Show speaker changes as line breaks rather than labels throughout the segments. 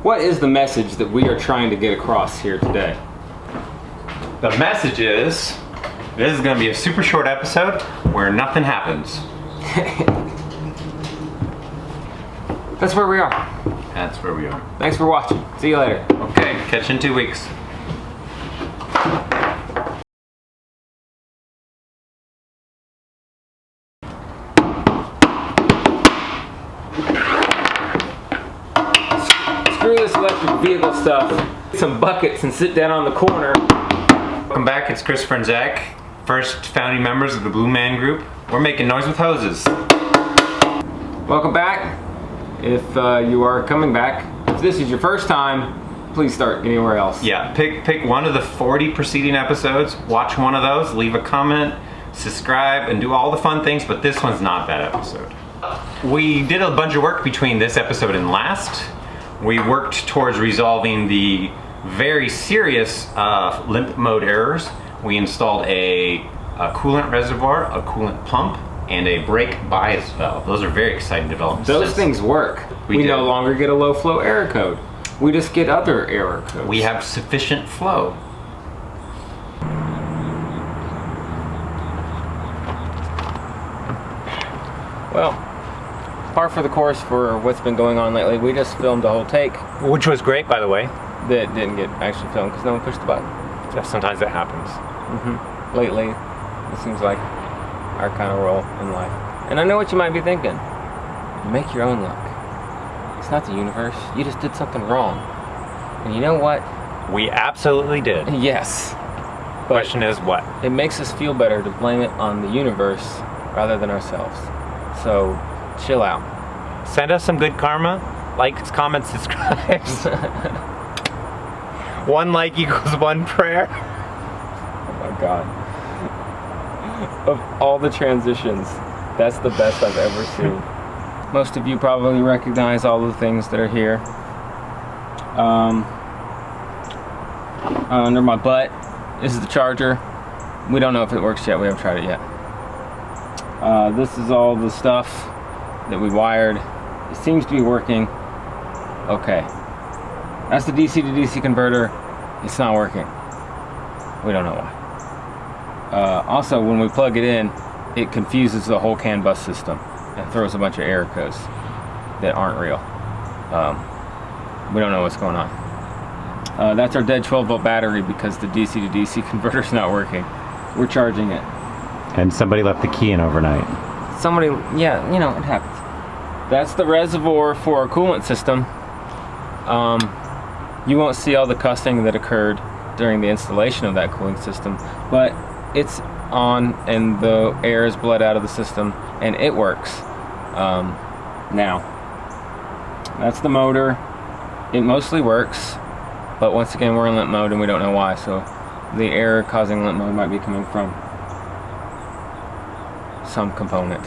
What is the message that we are trying to get across here today?
The message is, this is going to be a super short episode where nothing happens.
That's where we are.
That's where we are.
Thanks for watching. See you later.
Okay, catch you in 2 weeks.
Screw this electric vehicle stuff. Get some buckets and sit down on the corner.
Welcome back, it's Christopher and Zach, first founding members of the Blue Man Group. We're making noise with hoses.
Welcome back. If you are coming back, if this is your first time, please start anywhere else.
Yeah, pick one of the 40 preceding episodes, watch one of those, leave a comment, subscribe, and do all the fun things, but this one's not that episode. We did a bunch of work between this episode and last. We worked towards resolving the very serious limp mode errors. We installed a coolant reservoir, a coolant pump, and a brake bias valve. Those are very exciting developments.
Those things work. We no longer get a low flow error code. We just get other error codes.
We have sufficient flow.
Well, par for the course for what's been going on lately. We just filmed a whole take.
Which was great, by the way.
That didn't get actually filmed because no one pushed the button.
Yeah, sometimes that happens.
Lately, it seems like our kind of role in life. And I know what you might be thinking. Make your own luck. It's not the universe. You just did something wrong. And you know what?
We absolutely did.
Yes.
Question is what?
It makes us feel better to blame it on the universe rather than ourselves. So, chill out.
Send us some good karma. Likes, comments, subscribes. 1 like equals 1 prayer.
Oh my god. Of all the transitions, that's the best I've ever seen. Most of you probably recognize all the things that are here. Under my butt is the charger. We don't know if it works yet. We haven't tried it yet. This is all the stuff that we wired. It seems to be working. Okay. That's the DC to DC converter. It's not working. We don't know why. Also, when we plug it in, it confuses the whole CAN bus system and throws a bunch of error codes that aren't real. We don't know what's going on. That's our dead 12-volt battery because the DC to DC converter's not working. We're charging it.
And somebody left the key in overnight.
Somebody, yeah, you know, it happens. That's the reservoir for our coolant system. You won't see all the cussing that occurred during the installation of that cooling system, but it's on and the air is bled out of the system and it works. Now, that's the motor. It mostly works, but once again we're in limp mode and we don't know why, so the error causing limp mode might be coming from some component.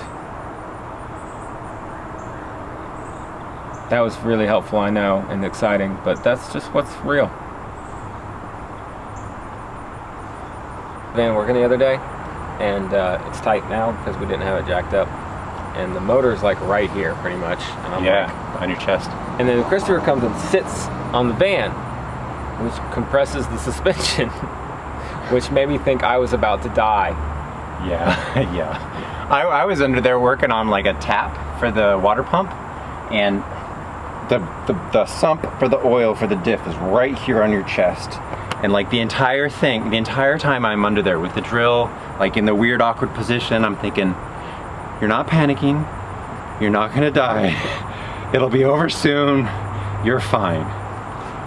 That was really helpful, I know, and exciting, but that's just what's real. Van working the other day, and it's tight now because we didn't have it jacked up, and the motor's like right here pretty much, and I'm like,
on your chest.
and then Christopher comes and sits on the van, which compresses the suspension, which made me think I was about to die.
Yeah, yeah. I was under there working on like a tap for the water pump, and the sump for the oil for the diff is right here on your chest. And like the entire thing, the entire time I'm under there with the drill, like in the weird awkward position, I'm thinking, you're not panicking, you're not gonna die, it'll be over soon, you're fine.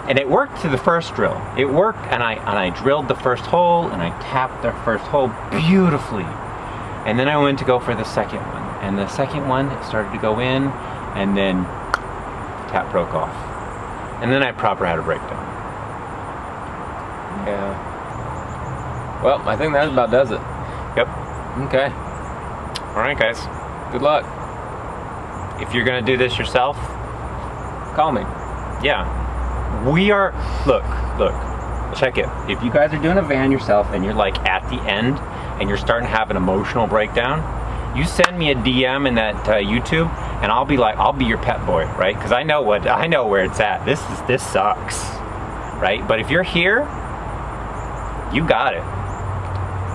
And it worked to the first drill. It worked, and I drilled the first hole, and I tapped the first hole beautifully. And then I went to go for the second one. And the second one, it started to go in, and then the tap broke off. And then I proper had a breakdown.
Yeah. Well, I think that about does it.
Yep.
Okay.
All right, guys.
Good luck.
If you're gonna do this yourself,
Call me.
yeah. We are, look, check it. If you guys are doing a van yourself and you're like at the end and you're starting to have an emotional breakdown, you send me a DM in that YouTube and I'll be your pet boy, right? Because I know where it's at. This sucks, right? But if you're here, you got it.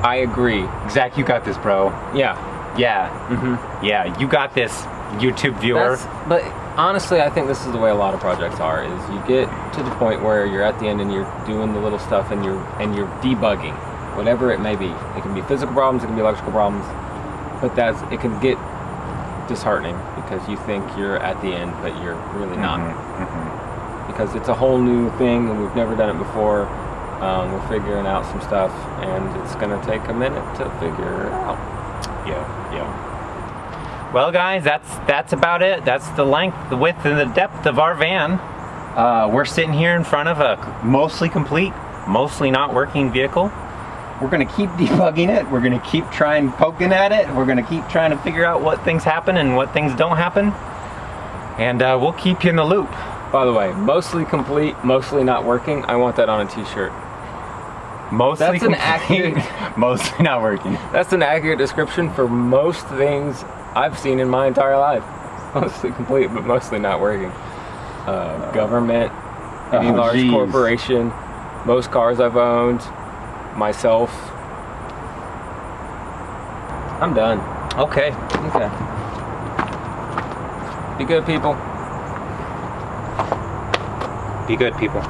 I agree.
Zach, you got this, bro.
Yeah.
Yeah, you got this, YouTube viewer.
But honestly, I think this is the way a lot of projects are, is you get to the point where you're at the end and you're doing the little stuff and you're debugging, whatever it may be. It can be physical problems, it can be electrical problems, but it can get disheartening because you think you're at the end, but you're really not. Because it's a whole new thing and we've never done it before. We're figuring out some stuff and it's gonna take a minute to figure it out.
Yeah. Well, guys, that's about it. That's the length, the width, and the depth of our van. We're sitting here in front of a mostly complete, mostly not working vehicle. We're gonna keep debugging it. We're gonna keep poking at it. We're gonna keep trying to figure out what things happen and what things don't happen. And we'll keep you in the loop.
By the way, mostly complete, mostly not working. I want that on a t-shirt.
Mostly complete, mostly not working.
That's an accurate description for most things I've seen in my entire life. Mostly complete, but mostly not working. Government, any large corporation, most cars I've owned, myself. I'm done.
Okay.
Be good, people.
Be good, people.